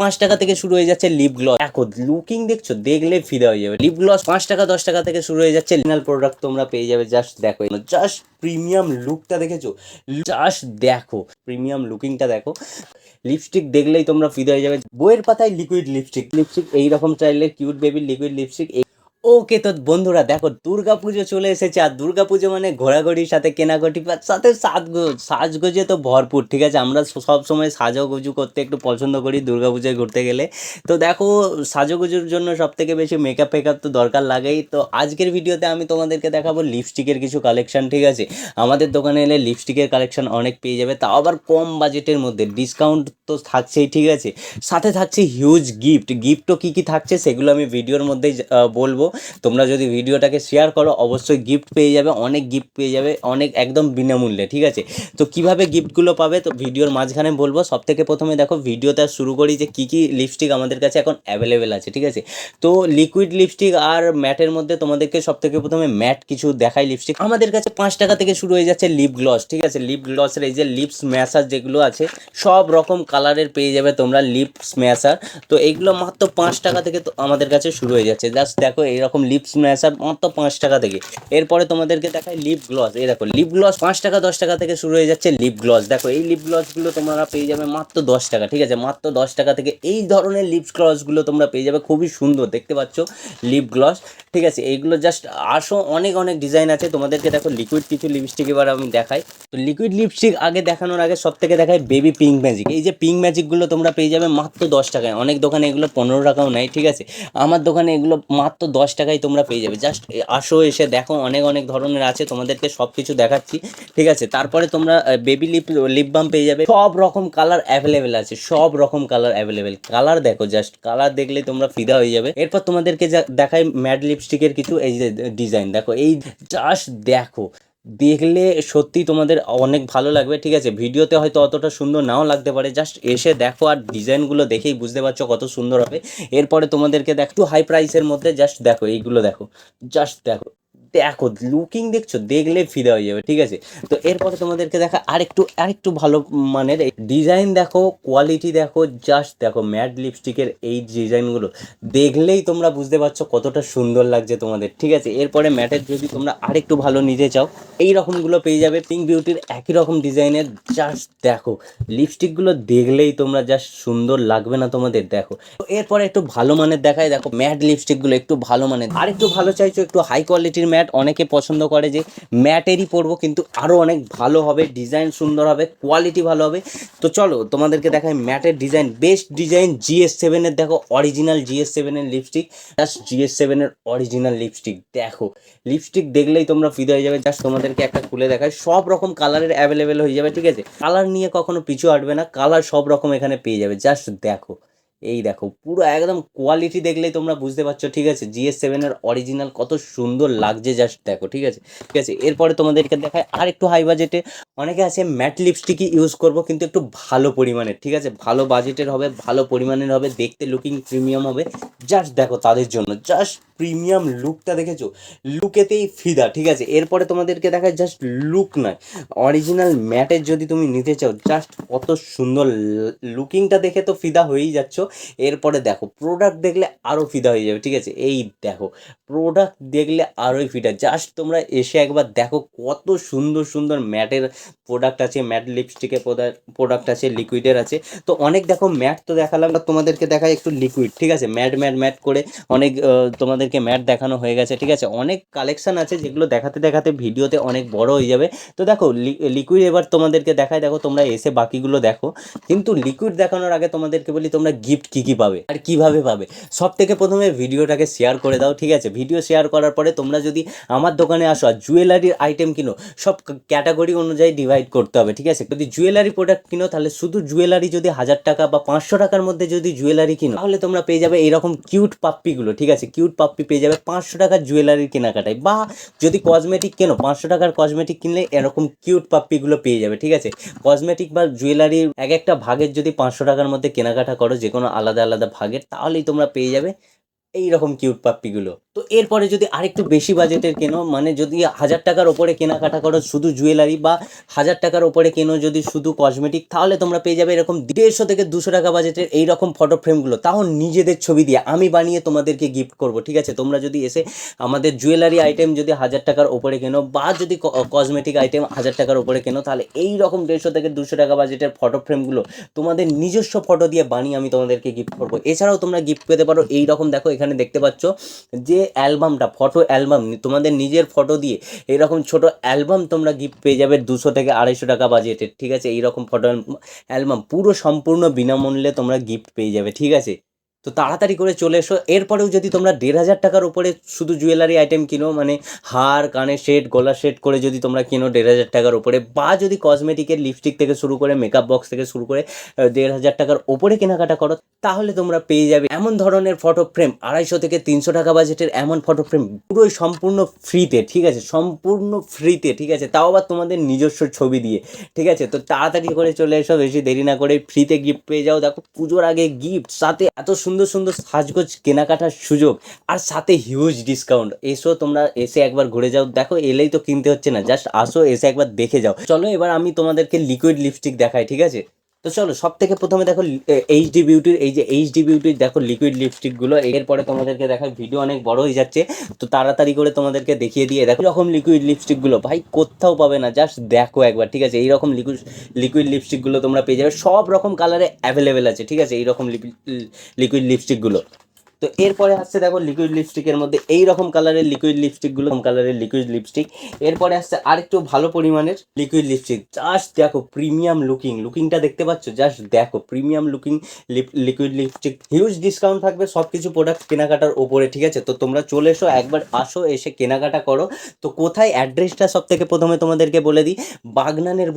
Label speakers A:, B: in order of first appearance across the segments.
A: 5 টাকা থেকে শুরু হয়ে যাচ্ছে লিপ গ্লস। দেখো লুকিং দেখছো, দেখলে ফিদা হয়ে যাবে। লিপ গ্লস 5 টাকা 10 টাকা থেকে শুরু হয়ে যাচ্ছে। লিনাল প্রোডাক্ট তোমরা পেয়ে যাবে। জাস্ট দেখো, জাস্ট প্রিমিয়াম লুকটা দেখেছো, জাস্ট দেখো প্রিমিয়াম লুকিংটা দেখো। লিপস্টিক দেখলেই তোমরা ফিদা হয়ে যাবে। বইয়ের পাতায় লিকুইড লিপস্টিক, এইরকম স্টাইলের কিউট বেবির লিকুইড লিপস্টিক। ওকে তো বন্ধুরা দেখো, দুর্গাপুজো চলে এসেছে। আর দুর্গাপুজো মানে ঘোরাঘুরির সাথে কেনাকাটি সাথে সাজগোজে তো ভরপুর। ঠিক আছে, আমরা সব সময় সাজুগুজু করতে একটু পছন্দ করি দুর্গাপুজোয় ঘুরতে গেলে। তো দেখো, সাজুগুজুর জন্য সব থেকে বেশি মেকআপ ফেকআপ তো দরকার লাগেই। তো আজকের ভিডিওতে আমি তোমাদেরকে দেখাবো লিপস্টিকের কিছু কালেকশন। ঠিক আছে, আমাদের দোকানে এলে লিপস্টিকের কালেকশন অনেক পেয়ে যাবে, তাও আবার কম বাজেটের মধ্যে। ডিসকাউন্ট তো থাকছেই, ঠিক আছে, সাথে থাকছে হিউজ গিফটও কী কী থাকছে সেগুলো আমি ভিডিওর মধ্যেই বলবো। তোমরা যদি ভিডিওটাকে শেয়ার করো অবশ্যই গিফট পেয়ে যাবে, অনেক গিফট পেয়ে যাবে, অনেক একদম বিনামূল্যে। ঠিক আছে, তো কিভাবে গিফটগুলো পাবে তো ভিডিওর মাঝখানে বলবো। সব থেকে প্রথমে দেখো ভিডিওটা শুরু করি যে কী কী লিপস্টিক আমাদের কাছে এখন অ্যাভেলেবেল আছে। ঠিক আছে, তো লিকুইড লিপস্টিক আর ম্যাটের মধ্যে তোমাদেরকে সব থেকে প্রথমে ম্যাট কিছু দেখাই লিপস্টিক। আমাদের কাছে 5 টাকা থেকে শুরু হয়ে যাচ্ছে লিপ গ্লস। ঠিক আছে, লিপ গ্লসের এই যে লিপস ম্যাসার যেগুলো আছে সব রকম কালারের পেয়ে যাবে তোমরা লিপস ম্যাসার। তো এইগুলো মাত্র 5 টাকা থেকে তো আমাদের কাছে শুরু হয়ে যাচ্ছে। জাস্ট দেখো এইরকম লিপস ম্যাসার মাত্র 5 টাকা থেকে। এরপরে তোমাদেরকে দেখায় লিপ গ্লস। এই দেখো লিপ গ্লস 5 টাকা 10 টাকা থেকে শুরু হয়ে যাচ্ছে লিপ গ্লস। দেখো এই লিপ গ্লসগুলো তোমরা পেয়ে যাবে মাত্র 10 টাকা। ঠিক আছে, মাত্র 10 টাকা থেকে এই ধরনের লিপ গ্লসগুলো তোমরা পেয়ে যাবে। খুবই সুন্দর দেখতে পাচ্ছ লিপ গ্লস। ঠিক আছে, এইগুলো জাস্ট আসো, অনেক অনেক ডিজাইন আছে তোমাদেরকে। দেখো লিকুইড কিছু লিপস্টিক এবার আমি দেখাই। তো লিকুইড লিপস্টিক আগে দেখানোর আগে সব থেকে দেখায় বেবি পিঙ্ক ম্যাজিক। এই যে পিঙ্ক ম্যাজিকগুলো তোমরা পেয়ে যাবে মাত্র 10 টাকায়। অনেক দোকানে এগুলো 15 টাকাও নেয়। ঠিক আছে, আমার দোকানে এগুলো মাত্র 10 টাকায় তোমরা পেয়ে যাবে। জাস্ট আসো, এসে দেখো, অনেক অনেক ধরনের আছে, তোমাদেরকে সব কিছু দেখাচ্ছি। ঠিক আছে, তারপরে তোমরা বেবি লিপ বাম পেয়ে যাবে। সব রকম কালার অ্যাভেলেবেল আছে, সব রকম কালার অ্যাভেলেবেল। কালার দেখো, জাস্ট কালার দেখলেই তোমরা ফিদা হয়ে যাবে। এরপর তোমাদেরকে দেখাই ম্যাট লিপস্টিকের কিছু এই যে ডিজাইন। দেখো এই জাস্ট দেখো, দেখলে সত্যি তোমাদের অনেক ভালো লাগবে। ঠিক আছে, ভিডিওতে হয়তো অতটা সুন্দর নাও লাগতে পারে, জাস্ট এসে দেখো আর ডিজাইনগুলো দেখেই বুঝতে পারছো কত সুন্দর হবে। এরপরে তোমাদেরকে দেখো একটু হাই প্রাইসের মধ্যে, জাস্ট দেখো এইগুলো দেখো, জাস্ট দেখো দেখো লুকিং দেখছো, দেখলে ফিদা হয়ে যাবে। ঠিক আছে, তো এরপরে তোমাদেরকে দেখা আরেকটু ভালো মানের ডিজাইন দেখো, কোয়ালিটি দেখো, জাস্ট দেখো ম্যাট লিপস্টিকের এই ডিজাইনগুলো দেখলেই তোমরা বুঝতে পারছো কতটা সুন্দর লাগছে তোমাদের। ঠিক আছে, এরপরে ম্যাটের যদি তোমরা আরেকটু ভালো নিতে চাও এই রকমগুলো পেয়ে যাবে পিঙ্ক বিউটির একই রকম ডিজাইনের। জাস্ট দেখো লিপস্টিকগুলো দেখলেই তোমরা জাস্ট সুন্দর লাগবে না তোমাদের। দেখো তো এরপরে একটু ভালো মানের দেখায়। দেখো ম্যাট লিপস্টিকগুলো একটু ভালো মানের, আর একটু ভালো চাইছো, একটু হাই কোয়ালিটির ম্যাট। অনেকে পছন্দ করে যে ম্যাটেরই পরবো, কিন্তু আরও অনেক ভালো হবে, ডিজাইন সুন্দর হবে, কোয়ালিটি ভালো হবে। তো চলো তোমাদেরকে দেখায় ম্যাটের ডিজাইন, বেস্ট ডিজাইন GS7-এর। দেখো অরিজিনাল GS7-এর লিপস্টিক, জাস্ট GS7-এর অরিজিনাল লিপস্টিক। দেখো লিপস্টিক দেখলেই তোমরা ফিদা হয়ে যাবে। জাস্ট তোমাদেরকে একটা খুলে দেখায়, সব রকম কালারের অ্যাভেলেবেল হয়ে যাবে। ঠিক আছে, কালার নিয়ে কখনো পিছু হাঁটবে না, কালার সব রকম এখানে পেয়ে যাবে। জাস্ট দেখো, এই দেখো পুরো একদম কোয়ালিটি দেখলেই তোমরা বুঝতে পারছো। ঠিক আছে, GS7-এর অরিজিনাল কত সুন্দর লাগছে, জাস্ট দেখো। ঠিক আছে, ঠিক আছে, এরপরে তোমাদেরকে দেখায় আর একটু হাই বাজেটে। অনেকে আছে ম্যাট লিপস্টিকই ইউজ করবো, কিন্তু একটু ভালো পরিমাণের। ঠিক আছে, ভালো বাজেটের হবে, ভালো পরিমাণের হবে, দেখতে লুকিং প্রিমিয়াম হবে। জাস্ট দেখো তাদের জন্য জাস্ট প্রিমিয়াম লুকটা দেখেছো, লুকেতেই ফিদা। ঠিক আছে, এরপরে তোমাদেরকে দেখায় জাস্ট লুক নয়, অরিজিনাল ম্যাটের যদি তুমি নিতে চাও, জাস্ট কত সুন্দর লুকিংটা দেখে তো ফিদা হয়েই যাচ্ছ। এরপরে দেখো প্রোডাক্ট দেখলে আরও ফিদা হয়ে যাবে। ঠিক আছে, এই দেখো প্রোডাক্ট দেখলে আরোই ফিদা। জাস্ট তোমরা এসে একবার দেখো কত সুন্দর সুন্দর ম্যাটের প্রোডাক্ট আছে, ম্যাট লিপস্টিকের প্রোডাক্ট আছে, লিকুইডের আছে। তো অনেক দেখো ম্যাট তো দেখালাম, তোমাদেরকে দেখায় একটু লিকুইড। ঠিক আছে, ম্যাট ম্যাট ম্যাট করে অনেক তোমাদেরকে ম্যাট দেখানো হয়ে গেছে। ঠিক আছে, অনেক কালেকশন আছে যেগুলো দেখাতে দেখাতে ভিডিওতে অনেক বড় হয়ে যাবে। তো দেখো লিকুইড এবার তোমাদেরকে দেখায়। দেখো তোমরা এসে বাকিগুলো দেখো, কিন্তু লিকুইড দেখানোর আগে তোমাদেরকে বলি তোমরা গিফট কী কী পাবে আর কিভাবে পাবে। সব থেকে প্রথমে ভিডিওটাকে শেয়ার করে দাও। ঠিক আছে, ভিডিও শেয়ার করার পরে তোমরা যদি আমার দোকানে আসো আর জুয়েলারির আইটেম কিনো, সব ক্যাটাগরি অনুযায়ী ডিভাইড করতে হবে। ঠিক আছে, যদি জুয়েলারি প্রোডাক্ট কিনো তাহলে শুধু জুয়েলারি যদি 1000 টাকা বা 500 টাকার মধ্যে যদি জুয়েলারি কিনো, তাহলে তোমরা পেয়ে যাবে এইরকম কিউট পাপ্পিগুলো। ঠিক আছে, কিউট পাপ্পি পেয়ে যাবে 500 টাকার জুয়েলারির কেনাকাটায়। বা যদি কসমেটিক কেনো, 500 টাকার কসমেটিক কিনলে এরকম কিউট পাপ্পিগুলো পেয়ে যাবে। ঠিক আছে, কসমেটিক বা জুয়েলারি এক একটা ভাগের যদি 500 টাকার মধ্যে কেনাকাটা করো, যে কোনো আলাদা আলাদা ভাগের, তাহলেই তোমরা পেয়ে যাবে এইরকম কিউট পাপ্পিগুলো। তো এরপরে যদি আরেকটু বেশি বাজেটের কেনো, মানে যদি 1000 টাকার ওপরে কেনাকাটা করো শুধু জুয়েলারি, বা 1000 টাকার ওপরে কেনো যদি শুধু কসমেটিক, তাহলে তোমরা পেয়ে যাবে এরকম 150 থেকে 200 টাকা বাজেটের এইরকম ফটো ফ্রেমগুলো, তাও নিজেদের ছবি দিয়ে আমি বানিয়ে তোমাদেরকে গিফট করব। ঠিক আছে, তোমরা যদি এসে আমাদের জুয়েলারি আইটেম যদি 1000 টাকার ওপরে কেনো, বা যদি কসমেটিক আইটেম 1000 টাকার ওপরে কেনো, তাহলে এই রকম 150 থেকে 200 টাকা বাজেটের ফটো ফ্রেমগুলো তোমাদের নিজস্ব ফটো দিয়ে বানিয়ে আমি তোমাদেরকে গিফট করবো। এছাড়াও তোমরা গিফট পেতে পারো এই রকম, দেখো এখানে দেখতে পাচ্ছ যে অ্যালবামটা, ফটো অ্যালবাম, তোমাদের নিজের ফটো দিয়ে এইরকম ছোট অ্যালবাম তোমরা গিফট পেয়ে যাবে 200 থেকে 250 টাকা বাজেটের। ঠিক আছে, এইরকম ফটো অ্যালবাম পুরো সম্পূর্ণ বিনামূল্যে তোমরা গিফট পেয়ে যাবে। ঠিক আছে, তো তাড়াতাড়ি করে চলে এসো। এরপরেও যদি তোমরা 1500 টাকার উপরে শুধু জুয়েলারি আইটেম কিনো, মানে হার, কানের সেট, গলার সেট করে যদি তোমরা কিনো 1500 টাকার উপরে, বা যদি কসমেটিকের লিপস্টিক থেকে শুরু করে মেকআপ বক্স থেকে শুরু করে 1500 টাকার ওপরে কেনাকাটা করো, তাহলে তোমরা পেয়ে যাবে এমন ধরনের ফটো ফ্রেম 250 থেকে 300 টাকা বাজেটের এমন ফটো ফ্রেম পুরোই সম্পূর্ণ ফ্রিতে। ঠিক আছে, সম্পূর্ণ ফ্রিতে। ঠিক আছে, তাও আবার তোমাদের নিজস্ব ছবি দিয়ে। ঠিক আছে, তো তাড়াতাড়ি করে চলে এসো, বেশি দেরি না করে ফ্রিতে গিফট পেয়ে যাও। দেখো পুজোর আগে গিফট, সাথে এত সুন্দর সুন্দর সাজগোজ কেনাকাটার সুযোগ, আর সাথে হিউজ ডিসকাউন্ট। এসো তোমরা, এসে একবার ঘুরে যাও। দেখো এলেই তো কিনতে হচ্ছে না, জাস্ট আসো, এসে একবার দেখে যাও। চলো এবার আমি তোমাদেরকে লিকুইড লিপস্টিক দেখাই। ঠিক আছে, তো চলো সব থেকে প্রথমে দেখো এইচডি বিউটির, এই যে এইচডি বিউটির দেখো লিকুইড লিপস্টিকগুলো। এরপরে তোমাদেরকে দেখায়, ভিডিও অনেক বড় হয়ে যাচ্ছে, তো তাড়াতাড়ি করে তোমাদেরকে দেখিয়ে দিয়ে দেখো এরকম লিকুইড লিপস্টিকগুলো ভাই কোথাও পাবে না, জাস্ট দেখো একবার। ঠিক আছে, এইরকম লিকুইড লিকুইড লিপস্টিকগুলো তোমরা পেয়ে যাবে, সব রকম কালারে অ্যাভেলেবেল আছে। ঠিক আছে, এইরকম লিকুইড লিপস্টিকগুলো। তো এরপরে আসছে দেখো লিকুইড লিপস্টিকের মধ্যে এই রকম কালারের লিকুইড লিপস্টিকগুলো, কালারের লিকুইড লিপস্টিক। এরপরে আসছে আরেকটু ভালো পরিমাণের লিকুইড লিপস্টিক, জাস্ট দেখো প্রিমিয়াম লুকিংটা দেখতে পাচ্ছ, জাস্ট দেখো premium looking liquid lipstick. Huge discount থাকবে সব কিছু প্রোডাক্ট কেনাকাটার ওপরে। ঠিক আছে, তো তোমরা চলে এসো, একবার আসো, এসে কেনাকাটা করো। তো কোথায়, অ্যাড্রেসটা সব থেকে প্রথমে তোমাদেরকে বলে দিই। বাগনানের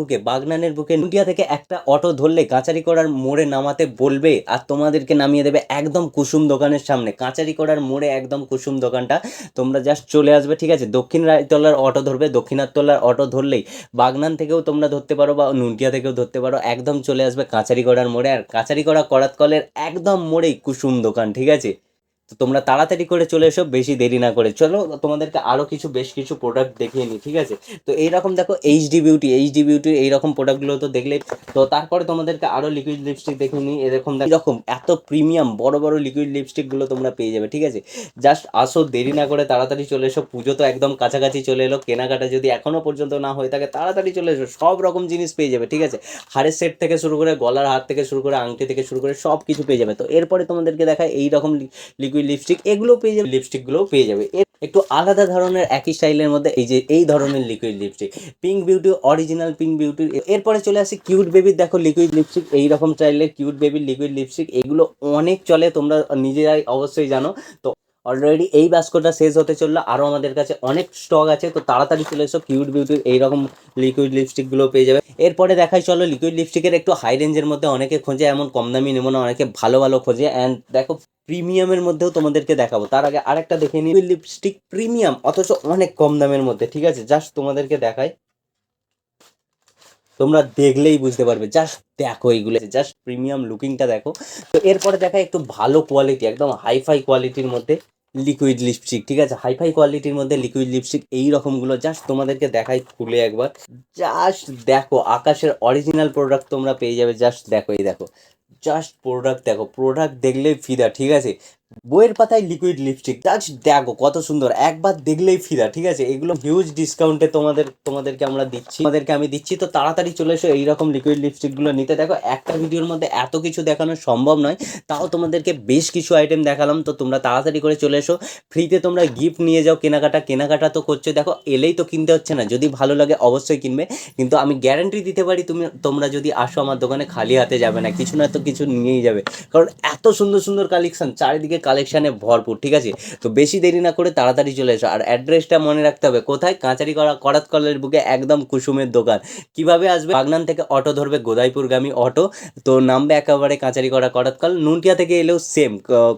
A: বুকে নুটিয়া থেকে একটা অটো ধরলে কাঁচারি করার মোড়ে নামাতে বলবে, আর তোমাদেরকে নামিয়ে দেবে একদম কুসুম দোকানের সামনে। কাঁচারি করার মোড়ে একদম কুসুম দোকানটা, তোমরা জাস্ট চলে আসবে। ঠিক আছে, দক্ষিণ রায়তলার অটো ধরবে, দক্ষিণারতলার অটো ধরলেই বাগনান থেকেও তোমরা ধরতে পারো, বা নুনটিয়া থেকেও ধরতে পারো, একদম চলে আসবে কাঁচারি করার মোড়ে। আর কাঁচারি করা করাত কলের একদম মোড়েই কুসুম দোকান। ঠিক আছে, তো তোমরা তাড়াতাড়ি করে চলে এসো, বেশি দেরি না করে। চলো তোমাদেরকে আরও বেশ কিছু প্রোডাক্ট দেখিয়ে নিই। ঠিক আছে, তো এইরকম দেখো এইচডি বিউটির এইরকম প্রোডাক্টগুলো তো দেখলেই। তো তারপরে তোমাদেরকে আরও লিকুইড লিপস্টিক দেখিয়ে নিই। এরকম এত প্রিমিয়াম বড় বড় লিকুইড লিপস্টিকগুলো তোমরা পেয়ে যাবে। ঠিক আছে, জাস্ট আসো, দেরি না করে তাড়াতাড়ি চলে এসো। পুজো তো একদম কাছাকাছি চলে এলো, কেনাকাটা যদি এখনও পর্যন্ত না হয়ে থাকে তাড়াতাড়ি চলে এসো, সব রকম জিনিস পেয়ে যাবে। ঠিক আছে, হারের সেট থেকে শুরু করে, গলার হার থেকে শুরু করে, আংটি থেকে শুরু করে সব কিছু পেয়ে যাবে। তো এরপরে তোমাদেরকে দেখায় এইরকম লিকুইড লিপস্টিক, এগুলো পেয়ে যাবে, লিপস্টিকগুলোও পেয়ে যাবে। একটু আলাদা ধরনের একই স্টাইলের মধ্যে এই যে এই ধরনের liquid lipstick, pink beauty, original pink beauty. এরপরে চলে আসি কিউট বেবির, দেখো লিকুইড লিপস্টিক, এইরকম স্টাইলের কিউট বেবির লিকুইড লিপস্টিক, এগুলো অনেক চলে, তোমরা নিজেরাই অবশ্যই জানো। তো অলরেডি এই বাস্কটা শেষ হতে চললো, আরও আমাদের কাছে অনেক স্টক আছে, তো তাড়াতাড়ি চলে এসো। কিউট বিউটির এইরকম লিকুইড লিপস্টিকগুলো পেয়ে যাবে। এরপরে দেখাই চলো লিকুইড লিপস্টিকের একটু হাই রেঞ্জের মধ্যে, অনেকে খোঁজে এমন কম দামি নেবো না, অনেকে ভালো ভালো খোঁজে। অ্যান্ড দেখো প্রিমিয়ামের মধ্যেও তোমাদেরকে দেখাবো, তার আগে আরেকটা দেখে নিই লিপস্টিক প্রিমিয়াম অথচ অনেক কম দামের মধ্যে। ঠিক আছে, জাস্ট তোমাদেরকে দেখাই, তোমরা দেখলেই বুঝতে পারবে। জাস্ট দেখো এইগুলো, জাস্ট প্রিমিয়াম লুকিংটা দেখো। তো এরপরে দেখাই একটু ভালো কোয়ালিটি, একদম হাইফাই কোয়ালিটির মধ্যে লিকুইড লিপস্টিক। ঠিক আছে, হাইফাই কোয়ালিটির মধ্যে লিকুইড লিপস্টিক এই রকমগুলো, জাস্ট তোমাদেরকে দেখাই খুলে একবার। জাস্ট দেখো আকাশের অরিজিনাল প্রোডাক্ট তোমরা পেয়ে যাবে। জাস্ট দেখো, এই দেখো, জাস্ট প্রোডাক্ট দেখো, প্রোডাক্ট দেখলেই ফিদা। ঠিক আছে, বইয়ের পাতায় লিকুইড লিপস্টিক, জাস্ট দেখো কত সুন্দর, একবার দেখলেই ফিদা। ঠিক আছে, এগুলো হিউজ ডিসকাউন্টে তোমাদেরকে আমি দিচ্ছি। তো তাড়াতাড়ি চলে এসো এইরকম লিকুইড লিপস্টিকগুলো নিতে। দেখো একটা ভিডিওর মধ্যে এত কিছু দেখানো সম্ভব নয়, তাও তোমাদেরকে বেশ কিছু আইটেম দেখালাম। তো তোমরা তাড়াতাড়ি করে চলে এসো, ফ্রিতে তোমরা গিফট নিয়ে যাও। কেনাকাটা তো করছো, দেখো এলেই তো কিনতে হচ্ছে না, যদি ভালো লাগে অবশ্যই কিনবে, কিন্তু আমি গ্যারান্টি দিতে পারি তোমরা যদি আসো আমার দোকানে খালি হাতে যাবে না, কিছু না তো কিছু নিয়েই যাবে, কারণ এত সুন্দর সুন্দর কালেকশন, চারিদিকে কালেকশানে ভরপুর। ঠিক আছে, তো বেশি দেরি না করে তাড়াতাড়ি চলে এসো। আর অ্যাড্রেসটা মনে রাখতে হবে, কোথায়, কাঁচারি করাত কলের বুকে একদম কুসুমের দোকান। কিভাবে আসবে, বাগনান থেকে অটো ধরবে, গোদাইপুরগামী অটো, তো নামবে একেবারে কাঁচারি করাত কল। নুনটিয়া থেকে এলেও সেম,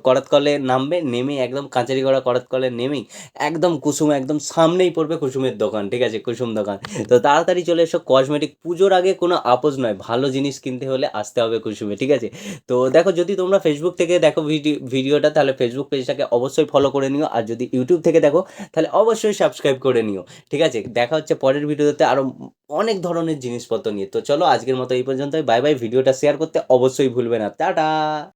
A: করাত কলে নামবে, নেমে একদম কাঁচারি করাত কলে নেমেই একদম কুসুম, একদম সামনেই পড়বে কুসুমের দোকান। ঠিক আছে, কুসুম দোকান। তো তাড়াতাড়ি চলে এসো। কসমেটিক পুজোর আগে কোনো আপোষ নয়, ভালো জিনিস কিনতে হলে আসতে হবে কুসুমে। ঠিক আছে, তো দেখো যদি তোমরা ফেসবুক থেকে দেখো ভিডিওটা, হয় তাহলে ফেসবুক পেজটাকে অবশ্যই ফলো করে নিও, আর যদি ইউটিউব থেকে দেখো তাহলে অবশ্যই সাবস্ক্রাইব করে নিও। ঠিক আছে, দেখা হচ্ছে পরের ভিডিওতে আরও অনেক ধরনের জিনিসপত্র নিয়ে। তো চলো আজকের মতো এই পর্যন্তই, বাই বাই। ভিডিওটা শেয়ার করতে অবশ্যই ভুলবে না। টাটা।